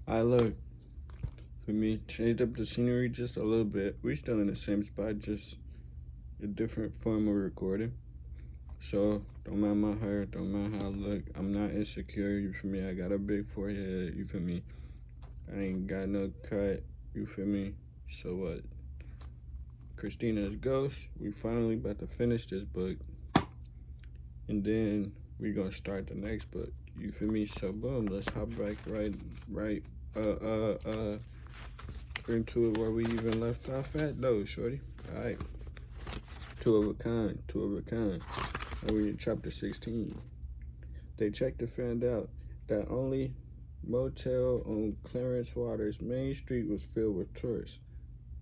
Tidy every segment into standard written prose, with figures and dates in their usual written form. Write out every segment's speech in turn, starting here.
I look, for me, changed up the scenery just a little bit. We still in the same spot, just a different form of recording. So don't mind my hair, don't mind how I look. I'm not insecure, you feel me? I got a big forehead, you feel me? I ain't got no cut, you feel me? So what? Christina's Ghost. We finally about to finish this book, and then we gonna start the next book. You feel me? So boom, let's hop back right into it where we even left off at. No, shorty. All right. 𝐂𝐡𝐫𝐢𝐬𝐭. And we in chapter 16. They checked and found out that only motel on Clarence Waters' Main Street was filled with tourists.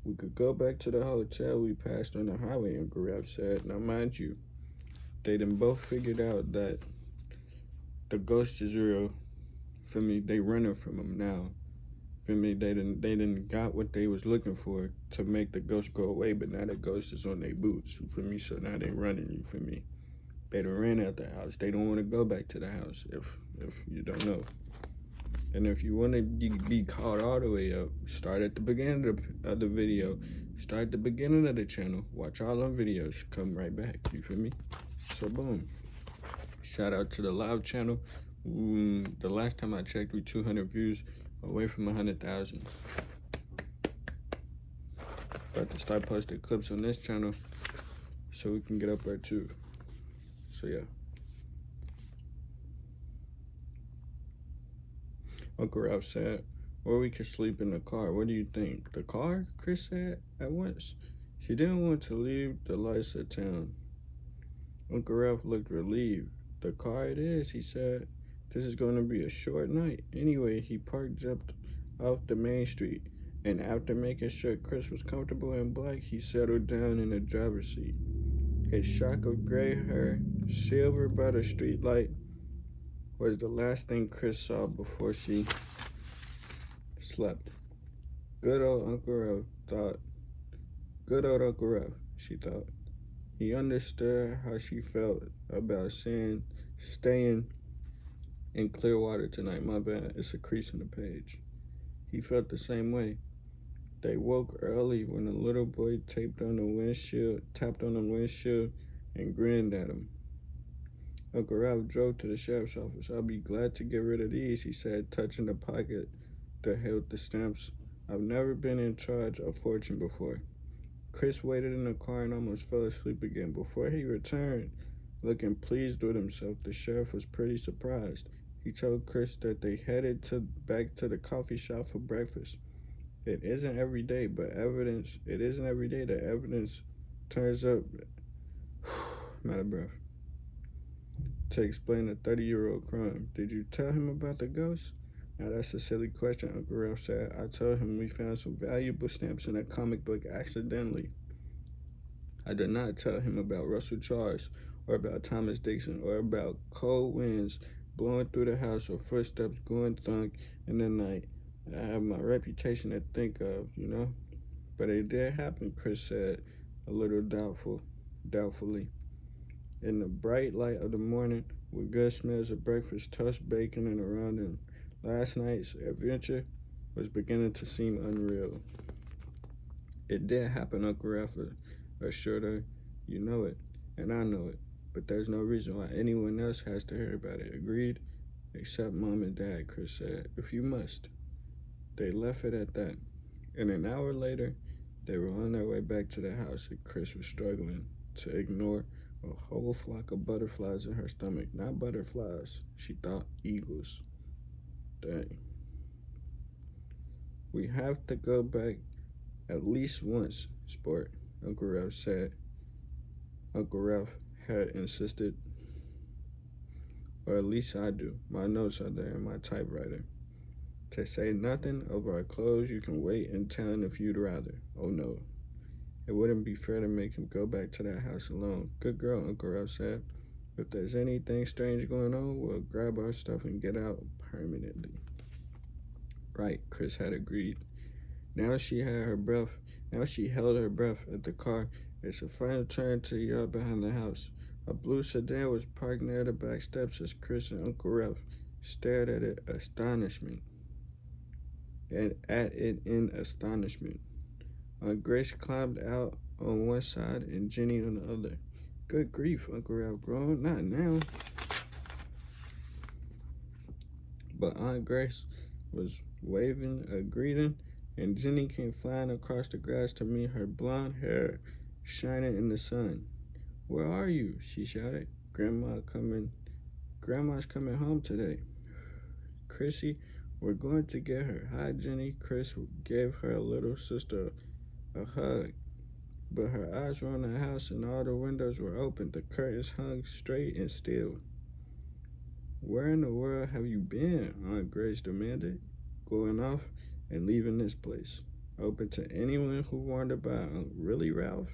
We could go back to the hotel we passed on the highway, Uncle Ralph said. Now, mind you, they done both figured out that the ghost is real. For me, they running from him now. For me, they didn't got what they was looking for to make the ghost go away, but now the ghost is on their boots. You feel me? So now they running. You feel me? They done ran out the house. They don't want to go back to the house. If you don't know. And if you want to be caught all the way up, start at the beginning of the video. Start at the beginning of the channel. Watch all them videos. Come right back. You feel me? So boom. Shout out to the live channel. The last time I checked, we 200 views, away from 100,000. About to start posting clips on this channel so we can get up there too. So yeah. Uncle Ralph said, or we could sleep in the car. What do you think? The car? Chris said at once. She didn't want to leave the lights of town. Uncle Ralph looked relieved. The car it is, he said. This is going to be a short night. Anyway, he parked just off the main street, and after making sure Chris was comfortable in black, he settled down in the driver's seat. His shock of gray hair, silvered by the street light, was the last thing Chris saw before she slept. Good old Uncle Ralph thought. Good old Uncle Ralph, she thought. He understood how she felt about staying in Clearwater tonight. My bad, it's a crease in the page. He felt the same way. They woke early when the little boy tapped on the windshield and grinned at him. Uncle Ralph drove to the sheriff's office. I'll be glad to get rid of these, he said, touching the pocket that held the stamps. I've never been in charge of fortune before. Chris waited in the car and almost fell asleep again. Before he returned, looking pleased with himself, the sheriff was pretty surprised. He told Chris that they headed back to the coffee shop for breakfast. It isn't every day that evidence turns up. I'm out of breath. To explain a 30-year-old crime. Did you tell him about the ghost? Now that's a silly question, Uncle Ralph said. I told him we found some valuable stamps in a comic book accidentally. I did not tell him about Russell Charles, or about Thomas Dixon, or about cold winds blowing through the house, or footsteps going thunk in the night. I have my reputation to think of, you know. But it did happen, Chris said, a little doubtfully. In the bright light of the morning, with good smells of breakfast, toast, bacon, and around him, last night's adventure was beginning to seem unreal. It did happen, Uncle Ralph assured her. You know it, and I know it, but there's no reason why anyone else has to hear about it. Agreed? Except Mom and Dad, Chris said. If you must. They left it at that. And an hour later, they were on their way back to the house, and Chris was struggling to ignore a whole flock of butterflies in her stomach. Not butterflies, she thought, eagles. Dang. We have to go back at least once, sport, Uncle Ralph said. Uncle Ralph had insisted. Or at least I do. My notes are there in my typewriter. To say nothing of our clothes, you can wait in town if you'd rather. Oh no. It wouldn't be fair to make him go back to that house alone. Good girl, Uncle Ralph said. If there's anything strange going on, we'll grab our stuff and get out permanently. Right, Chris had agreed. Now she held her breath at the car as the final turned to the yard behind the house. A blue sedan was parked near the back steps as Chris and Uncle Ralph stared at it in astonishment. at it in astonishment. Grace climbed out on one side and Jenny on the other. Good grief, Uncle Ralph groaned. Not now. But Aunt Grace was waving a greeting, and Jenny came flying across the grass to meet her, blonde hair shining in the sun. Where are you? She shouted. Grandma's coming home today. Chrissy, we're going to get her. Hi, Jenny. Chris gave her little sister a hug, but her eyes were on the house and all the windows were open. The curtains hung straight and still. Where in the world have you been? Aunt Grace demanded, going off and leaving this place. Open to anyone who wandered by. Really, Ralph?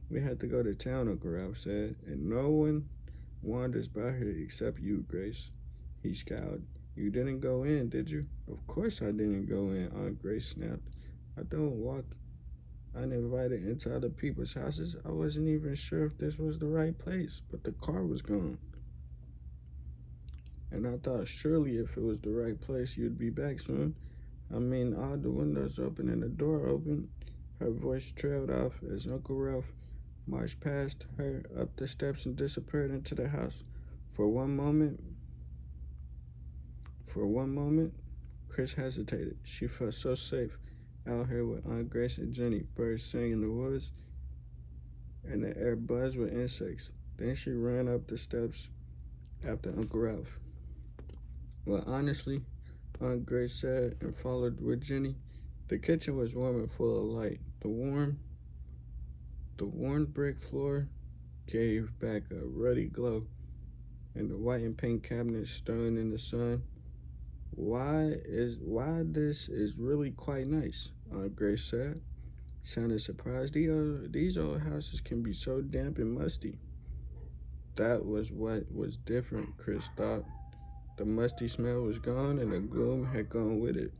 We had to go to town, Uncle Ralph said, and no one wanders by here except you, Grace. He scowled. You didn't go in, did you? Of course I didn't go in, Aunt Grace snapped. I don't walk uninvited into other people's houses. I wasn't even sure if this was the right place, but the car was gone. And I thought surely if it was the right place, you'd be back soon. I mean, all the windows open and the door open. Her voice trailed off as Uncle Ralph marched past her up the steps and disappeared into the house. For one moment, Chris hesitated. She felt so safe out here with Aunt Grace and Jenny, birds singing in the woods, and the air buzzed with insects. Then she ran up the steps after Uncle Ralph. Well, honestly, Aunt Grace said and followed with Jenny. The kitchen was warm and full of light. The worn brick floor gave back a ruddy glow, and the white and pink cabinets stirring in the sun. Why this is really quite nice, Aunt Grace said. Sounded surprised. These old houses can be so damp and musty. That was what was different, Chris thought. The musty smell was gone and the gloom had gone with it.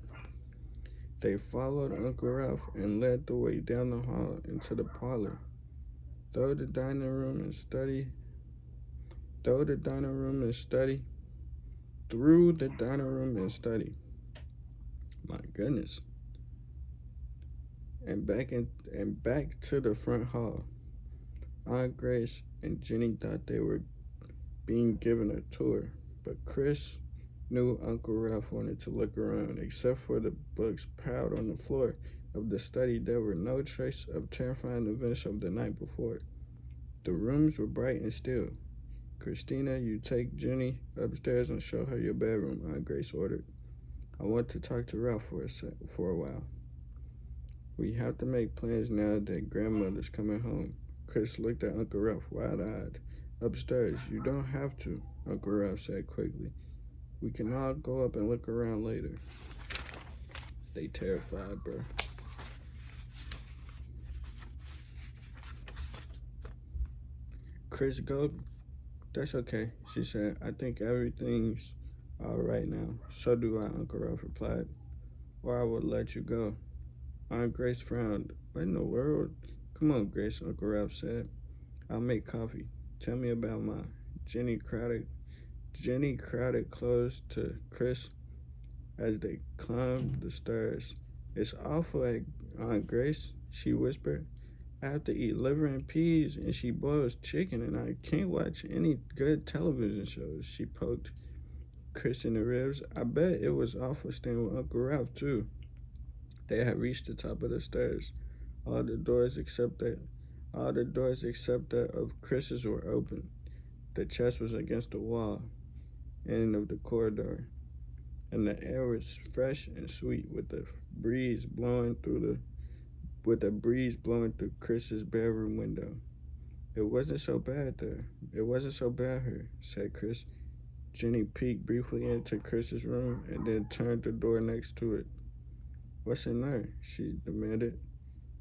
They followed Uncle Ralph and led the way down the hall into the parlor. Through the dining room and study, my goodness, and back to the front hall. Aunt Grace and Jenny thought they were being given a tour, but Chris knew Uncle Ralph wanted to look around. Except for the books piled on the floor of the study, there were no trace of terrifying events of the night before. The rooms were bright and still. Christina, you take Jenny upstairs and show her your bedroom, Aunt Grace ordered. I want to talk to Ralph for a while. We have to make plans now that grandmother's coming home. Chris looked at Uncle Ralph wide-eyed. Upstairs, you don't have to, Uncle Ralph said quickly. We can all go up and look around later. They terrified, bro. Chris, go. That's okay, she said. I think everything's all right now. So do I, Uncle Ralph replied. Or I would let you go. Aunt Grace frowned. What in the world? Come on, Grace, Uncle Ralph said. I'll make coffee. Tell me about mine. Jenny crowded close to Chris as they climbed the stairs. It's awful at Aunt Grace, she whispered. I have to eat liver and peas, and she boils chicken, and I can't watch any good television shows. She poked Chris in the ribs. I bet it was awful staying with Uncle Ralph, too. They had reached the top of the stairs. All the doors except that of Chris's were open. The chest was against the wall, end of the corridor, and the air was fresh and sweet with the breeze blowing through Chris's bedroom window. It wasn't so bad there. It wasn't so bad here, said Chris. Jenny peeked briefly into Chris's room and then turned the door next to it. What's in there? She demanded,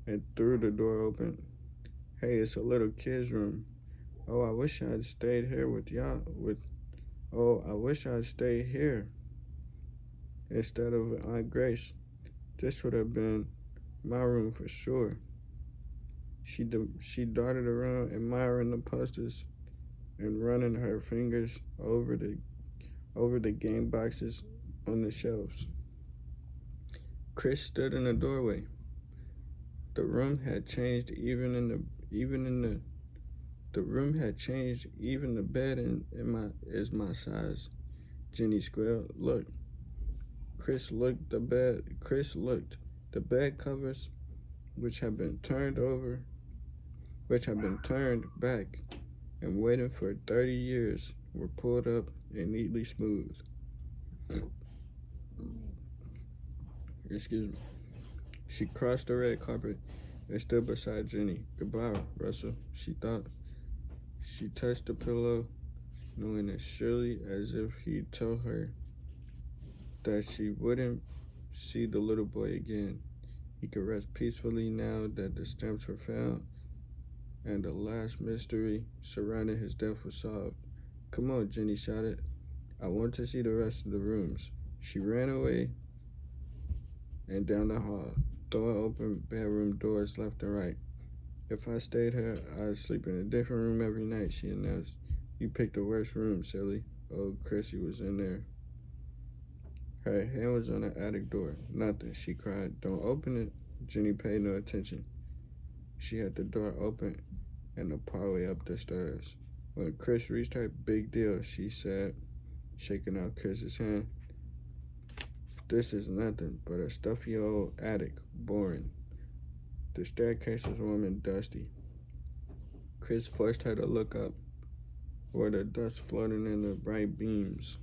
and threw the door open. Hey, it's a little kid's room. Oh, I wish I'd stayed here instead of Aunt Grace. This would have been my room for sure. She darted around, admiring the posters and running her fingers over the game boxes on the shelves. Chris stood in the doorway. The room had changed the room had changed, even the bed is my size. Jenny squealed. Look. Chris looked. The bed covers, which had been turned back and waiting for 30 years, were pulled up and neatly smoothed. Excuse me. She crossed the red carpet and stood beside Jenny. Goodbye, Russell, she thought. She touched the pillow, knowing as surely as if he'd tell her that she wouldn't see the little boy again. He could rest peacefully now that the stamps were found and the last mystery surrounding his death was solved. Come on, Jenny shouted. I want to see the rest of the rooms. She ran away and down the hall, throwing open bedroom doors left and right. If I stayed here, I'd sleep in a different room every night, she announced. You picked the worst room, silly. Oh, Chrissy was in there. Her hand was on the attic door. Nothing, she cried. Don't open it. Jenny paid no attention. She had the door open and the pathway up the stairs. When Chris reached her, big deal, she said, shaking out Chris's hand. This is nothing but a stuffy old attic. Boring. The staircase was warm and dusty. Chris forced her to look up, where the dust floating in the bright beams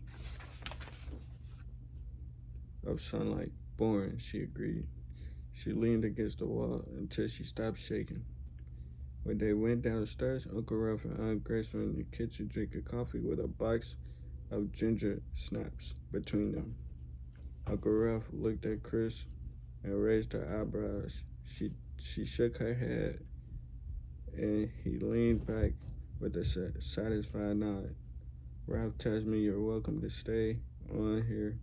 of sunlight. Boring, she agreed. She leaned against the wall until she stopped shaking. When they went downstairs, Uncle Ralph and Aunt Grace were in the kitchen drinking coffee with a box of ginger snaps between them. Uncle Ralph looked at Chris and raised her eyebrows. She shook her head, and he leaned back with a satisfied nod. Ralph tells me you're welcome to stay on here.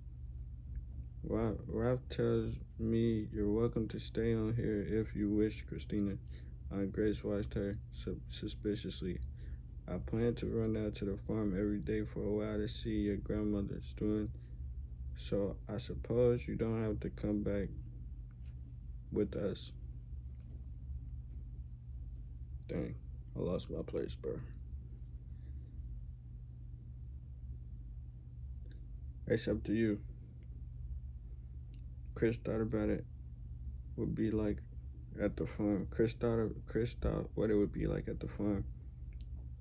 Ralph tells me you're welcome to stay on here if you wish, Christina. Aunt Grace watched her suspiciously. I plan to run out to the farm every day for a while to see your grandmother's doing, so I suppose you don't have to come back with us. Dang, I lost my place, bro. It's up to you. Chris thought about it would be like at the farm. Chris thought what it would be like at the farm.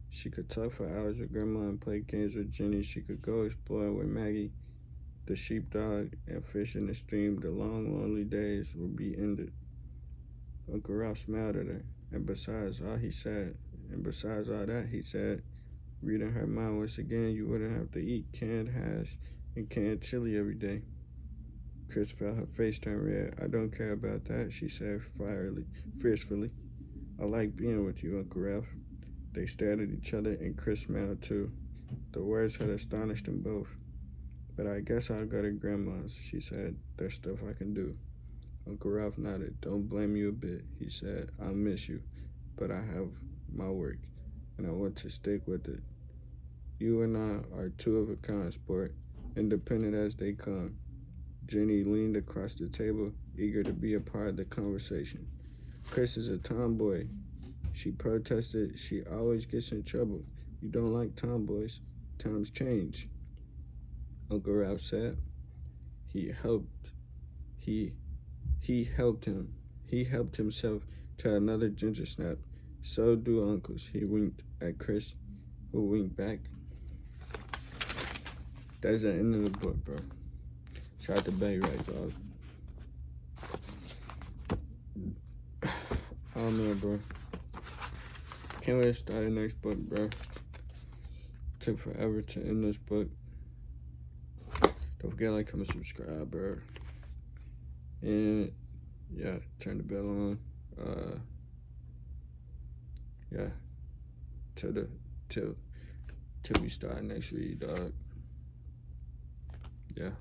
She could talk for hours with Grandma and play games with Jenny. She could go exploring with Maggie, the sheepdog, and fish in the stream. The long, lonely days would be ended. Uncle Ralph smiled at her, and besides all that, he said, reading her mind once again, you wouldn't have to eat canned hash and canned chili every day. Chris felt her face turn red. I don't care about that, she said fiercely. I like being with you, Uncle Ralph. They stared at each other, and Chris smiled too. The words had astonished them both. But I guess I'll go to Grandma's, she said. There's stuff I can do. Uncle Ralph nodded. Don't blame you a bit, he said. I'll miss you, but I have my work, and I want to stick with it. You and I are two of a kind, sport, independent as they come. Jenny leaned across the table, eager to be a part of the conversation. Chris is a tomboy, she protested. She always gets in trouble. You don't like tomboys. Times change, Uncle Ralph said. He helped himself to another ginger snap. So do uncles. He winked at Chris, who winked back. That's the end of the book, bro. Shout out to Bay Ray, dog. I don't know, bro. Can't wait to start the next book, bro. Took forever to end this book. Don't forget to like, comment, subscribe, bro. And yeah, turn the bell on. Yeah. Till we start next read, dog. Yeah.